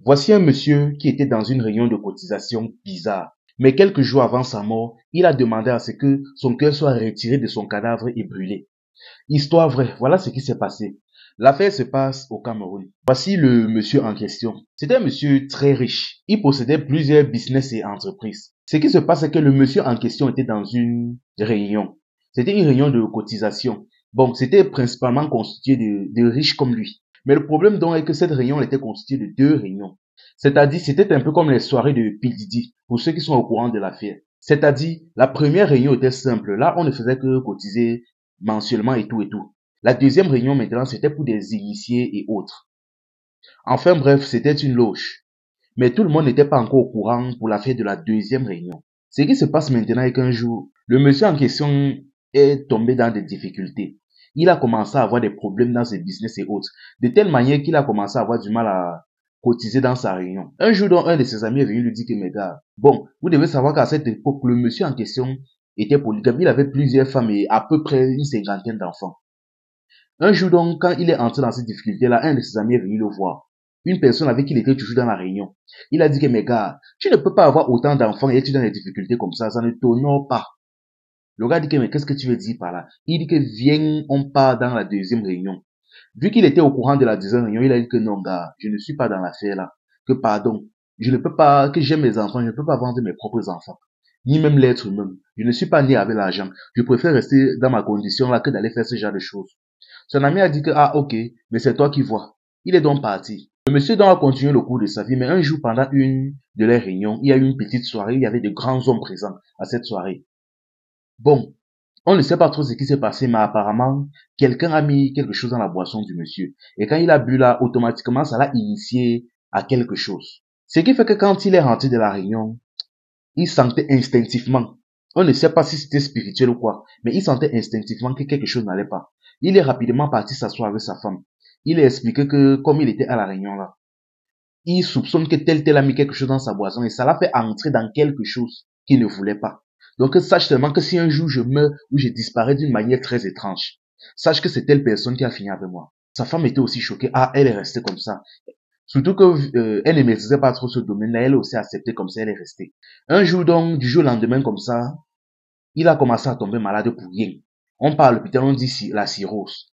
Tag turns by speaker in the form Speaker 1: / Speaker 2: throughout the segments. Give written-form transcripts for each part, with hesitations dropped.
Speaker 1: Voici un monsieur qui était dans une réunion de cotisation bizarre. Mais quelques jours avant sa mort, il a demandé à ce que son cœur soit retiré de son cadavre et brûlé. Histoire vraie, voilà ce qui s'est passé. L'affaire se passe au Cameroun. Voici le monsieur en question. C'était un monsieur très riche. Il possédait plusieurs business et entreprises. Ce qui se passe, c'est que le monsieur en question était dans une réunion. C'était une réunion de cotisation. Bon, c'était principalement constitué de riches comme lui. Mais le problème donc est que cette réunion était constituée de deux réunions. C'est-à-dire, c'était un peu comme les soirées de P. Diddy, pour ceux qui sont au courant de l'affaire. C'est-à-dire, la première réunion était simple. Là, on ne faisait que cotiser mensuellement et tout et tout. La deuxième réunion maintenant, c'était pour des initiés et autres. Enfin bref, c'était une loge. Mais tout le monde n'était pas encore au courant pour la fête de la deuxième réunion. Ce qui se passe maintenant est qu'un jour, le monsieur en question est tombé dans des difficultés. Il a commencé à avoir des problèmes dans ses business et autres, de telle manière qu'il a commencé à avoir du mal à cotiser dans sa réunion. Un jour, donc, un de ses amis est venu lui dire que, mes gars, bon, vous devez savoir qu'à cette époque, le monsieur en question était polygame. Il avait plusieurs femmes et à peu près une cinquantaine d'enfants. Un jour donc, quand il est entré dans cette difficulté-là, un de ses amis est venu le voir. Une personne avec qui il était toujours dans la réunion. Il a dit que, mes gars, tu ne peux pas avoir autant d'enfants et être dans des difficultés comme ça ne t'honore pas. Le gars dit que, mais qu'est-ce que tu veux dire par là? Il dit que, viens, on part dans la deuxième réunion. Vu qu'il était au courant de la deuxième réunion, il a dit que non, gars, je ne suis pas dans l'affaire là. Que pardon, je ne peux pas, que j'aime mes enfants, je ne peux pas vendre mes propres enfants. Ni même l'être humain. Je ne suis pas né avec l'argent. Je préfère rester dans ma condition là que d'aller faire ce genre de choses. Son ami a dit que, ah, ok, mais c'est toi qui vois. Il est donc parti. Le monsieur donc a continué le cours de sa vie, mais un jour, pendant une de leurs réunions, il y a eu une petite soirée, il y avait de grands hommes présents à cette soirée. Bon, on ne sait pas trop ce qui s'est passé, mais apparemment, quelqu'un a mis quelque chose dans la boisson du monsieur. Et quand il a bu là, automatiquement, ça l'a initié à quelque chose. Ce qui fait que quand il est rentré de la réunion, il sentait instinctivement, on ne sait pas si c'était spirituel ou quoi, mais il sentait instinctivement que quelque chose n'allait pas. Il est rapidement parti s'asseoir avec sa femme. Il a expliqué que, comme il était à la réunion là, il soupçonne que tel a mis quelque chose dans sa boisson et ça l'a fait entrer dans quelque chose qu'il ne voulait pas. Donc sache seulement que si un jour je meurs ou je disparais d'une manière très étrange, sache que c'est telle personne qui a fini avec moi. Sa femme était aussi choquée. Ah, elle est restée comme ça. Surtout que elle ne maîtrisait pas trop ce domaine-là, elle a aussi accepté comme ça, elle est restée. Un jour donc, du jour au lendemain comme ça, il a commencé à tomber malade pour rien. On parle à l'hôpital, on dit la cirrhose.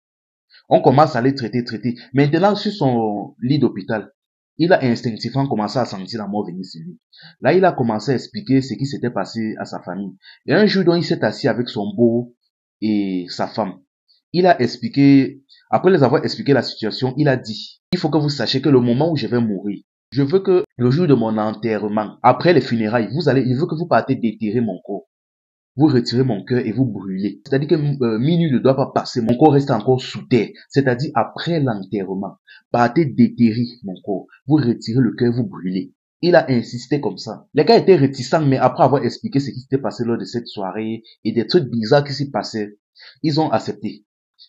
Speaker 1: On commence à les traiter. Maintenant, sur son lit d'hôpital, il a instinctivement commencé à sentir la mort venir sur lui. Là, il a commencé à expliquer ce qui s'était passé à sa famille. Et un jour, donc, il s'est assis avec son beau et sa femme. Il a expliqué, après les avoir expliqué la situation, il a dit, il faut que vous sachiez que le moment où je vais mourir, je veux que le jour de mon enterrement, après les funérailles, il veut que vous partez déterrer mon corps. Vous retirez mon cœur et vous brûlez. C'est-à-dire que minuit ne doit pas passer, mon corps reste encore sous terre. C'est-à-dire après l'enterrement, partez déterrer mon corps. Vous retirez le cœur, vous brûlez. Il a insisté comme ça. Les gars étaient réticents, mais après avoir expliqué ce qui s'était passé lors de cette soirée et des trucs bizarres qui s'y passaient, ils ont accepté.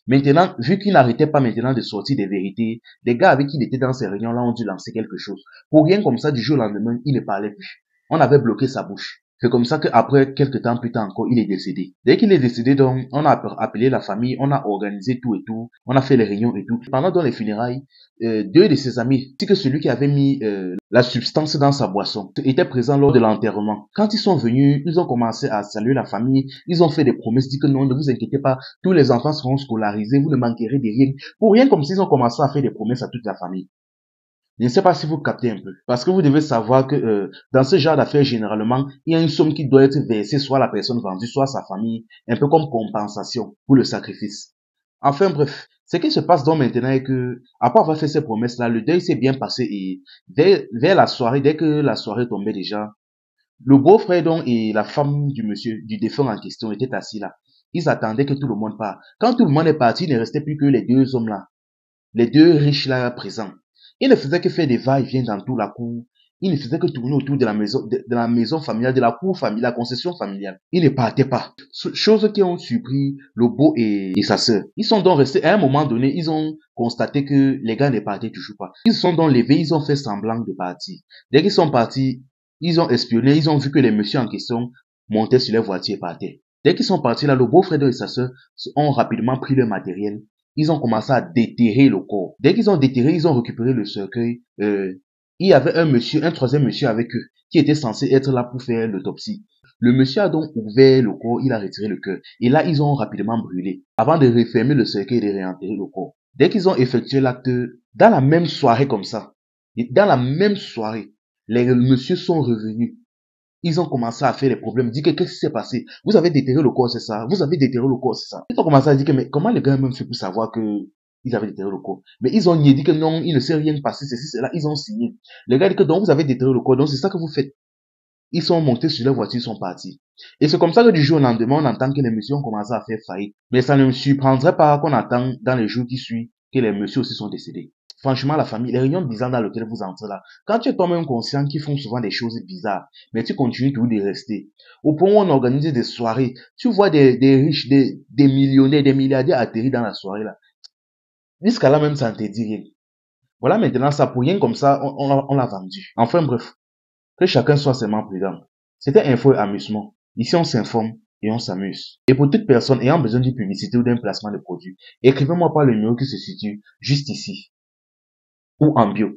Speaker 1: Maintenant, vu qu'il n'arrêtait pas maintenant de sortir des vérités, les gars avec qui il était dans ces réunions-là ont dû lancer quelque chose. Pour rien comme ça, du jour au lendemain, il ne parlait plus. On avait bloqué sa bouche. C'est comme ça qu'après, quelques temps plus tard encore, il est décédé. Dès qu'il est décédé, donc, on a appelé la famille, on a organisé tout et tout, on a fait les réunions et tout. Pendant dans les funérailles, deux de ses amis, ainsi que celui qui avait mis la substance dans sa boisson, étaient présents lors de l'enterrement. Quand ils sont venus, ils ont commencé à saluer la famille, ils ont fait des promesses, dit que non, ne vous inquiétez pas, tous les enfants seront scolarisés, vous ne manquerez de rien. Pour rien comme s'ils ont commencé à faire des promesses à toute la famille. Je ne sais pas si vous captez un peu. Parce que vous devez savoir que dans ce genre d'affaires, généralement, il y a une somme qui doit être versée soit à la personne vendue, soit à sa famille, un peu comme compensation pour le sacrifice. Enfin bref, ce qui se passe donc maintenant est que, après avoir fait ces promesses-là, le deuil s'est bien passé et vers la soirée, dès que la soirée tombait déjà, le beau-frère donc et la femme du monsieur, du défunt en question étaient assis là. Ils attendaient que tout le monde parte. Quand tout le monde est parti, il ne restait plus que les deux hommes là, les deux riches là présents. Il ne faisait que faire des va-et-vient dans toute la cour. Il ne faisait que tourner autour de la maison familiale, de la cour familiale, la concession familiale. Il ne partait pas. Chose qui ont surpris le beau et sa sœur. Ils sont donc restés, à un moment donné, ils ont constaté que les gars ne partaient toujours pas. Ils se sont donc levés, ils ont fait semblant de partir. Dès qu'ils sont partis, ils ont espionné, ils ont vu que les messieurs en question montaient sur les voitures et partaient. Dès qu'ils sont partis là, le beau-frère et sa sœur ont rapidement pris leur matériel. Ils ont commencé à déterrer le corps. Dès qu'ils ont déterré, ils ont récupéré le cercueil il y avait un troisième monsieur avec eux, qui était censé être là pour faire l'autopsie. Le monsieur a donc ouvert le corps, il a retiré le cœur. Et là, ils ont rapidement brûlé, avant de refermer le cercueil et de réenterrer le corps. Dès qu'ils ont effectué l'acte, dans la même soirée comme ça, dans la même soirée, les messieurs sont revenus. Ils ont commencé à faire des problèmes. Ils disent que qu'est-ce qui s'est passé? Vous avez déterré le corps, c'est ça? Vous avez déterré le corps, c'est ça? Ils ont commencé à dire que mais comment les gars même fait pour savoir que ils avaient déterré le corps? Mais ils ont nié, dit que non, il ne s'est rien passé, ceci, cela. Ils ont signé. Les gars disent que donc vous avez déterré le corps, donc c'est ça que vous faites. Ils sont montés sur leur voiture, ils sont partis. Et c'est comme ça que du jour au lendemain, on entend que les messieurs ont commencé à faire faillite. Mais ça ne me surprendrait pas qu'on attend dans les jours qui suivent que les messieurs aussi sont décédés. Franchement, la famille, les réunions bizarres dans lesquelles vous entrez là, quand tu es toi-même conscient qu'ils font souvent des choses bizarres, mais tu continues toujours de rester. Au point où on organise des soirées, tu vois des riches, des millionnaires, des milliardaires atterrir dans la soirée là. Jusqu'à là même, ça ne te dit rien. Voilà maintenant, ça pour rien comme ça, on l'a vendu. Enfin bref. Que chacun soit seulement prudent. C'était info et amusement. Ici, on s'informe et on s'amuse. Et pour toute personne ayant besoin d'une publicité ou d'un placement de produit, écrivez-moi par le numéro qui se situe juste ici ou en bio.